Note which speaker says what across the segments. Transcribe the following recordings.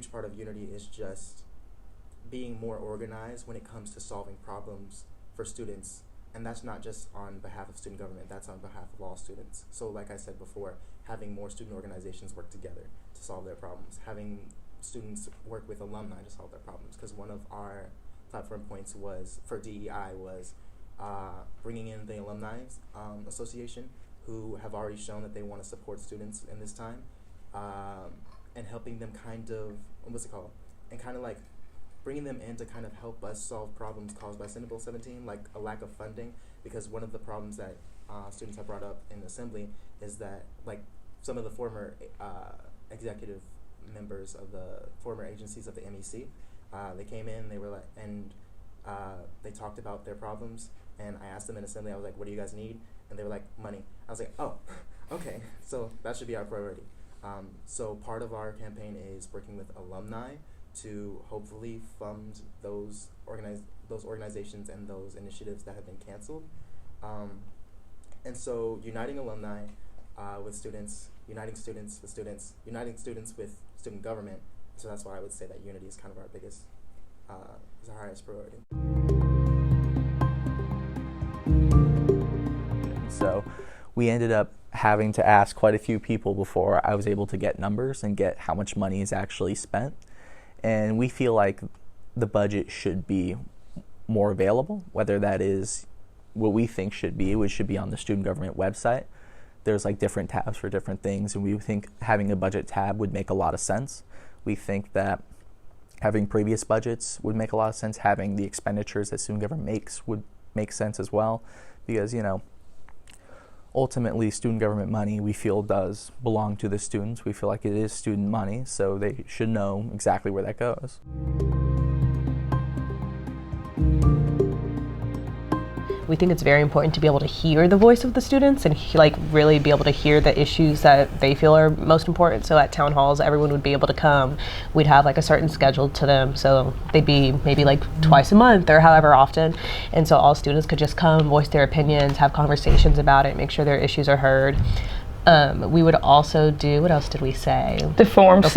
Speaker 1: huge part of Unity is just being more organized when it comes to solving problems for students. And that's not just on behalf of student government, that's on behalf of all students. So like I said before, having more student organizations work together to solve their problems, having students work with alumni to solve their problems, because one of our platform points was, for DEI, was bringing in the Alumni Association, who have already shown that they want to support students in this time, and helping them kind of, and kind of like bringing them in to kind of help us solve problems caused by Senate Bill 17, like a lack of funding, because one of the problems that students have brought up in assembly is that like some of the former executive members of the former agencies of the MEC, they came in, they were like, and they talked about their problems, and I asked them in assembly, I was like, what do you guys need? And they were like, money. I was like, oh, okay, so that should be our priority. So part of our campaign is working with alumni to hopefully fund those organizations and those initiatives that have been canceled. And so uniting alumni with students, uniting students with students, uniting students with student government. So that's why I would say that unity is kind of our biggest, is our highest priority.
Speaker 2: So we ended up having to ask quite a few people before I was able to get numbers and get how much money is actually spent. And we feel like the budget should be more available, whether that is what we think should be, which should be on the student government website. There's like different tabs for different things, and we think having a budget tab would make a lot of sense. We think that having previous budgets would make a lot of sense. Having the expenditures that student government makes would make sense as well, because, you know, ultimately student government money we feel does belong to the students. We feel like it is student money, so they should know exactly where that goes.
Speaker 3: We think it's very important to be able to hear the voice of the students and like really be able to hear the issues that they feel are most important. So at town halls, everyone would be able to come. We'd have like a certain schedule to them, so they'd be maybe like twice a month or however often. And so all students could just come, voice their opinions, have conversations about it, make sure their issues are heard. We would also do, what else did we say?
Speaker 4: The forms.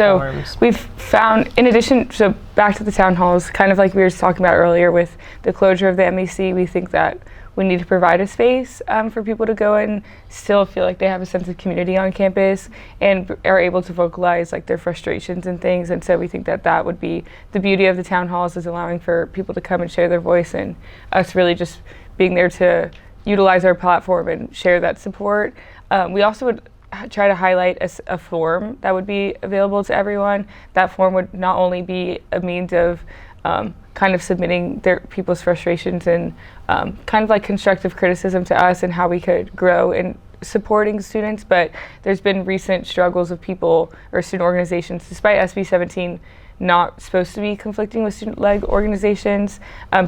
Speaker 4: We've found, in addition, so back to the town halls, kind of like we were just talking about earlier with the closure of the MEC, we think that we need to provide a space for people to go and still feel like they have a sense of community on campus and are able to vocalize like their frustrations and things. And so we think that that would be the beauty of the town halls, is allowing for people to come and share their voice, and us really just being there to utilize our platform and share that support. We also would try to highlight a form that would be available to everyone. That form would not only be a means of kind of submitting people's frustrations and kind of like constructive criticism to us and how we could grow in supporting students, but there's been recent struggles of people or student organizations, despite SB 17 not supposed to be conflicting with student-led organizations.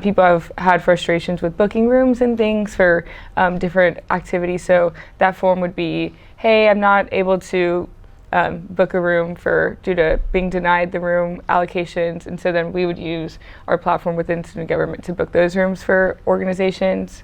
Speaker 4: People have had frustrations with booking rooms and things for different activities. So that form would be, hey, I'm not able to book a room due to being denied the room allocations. And so then we would use our platform within student government to book those rooms for organizations.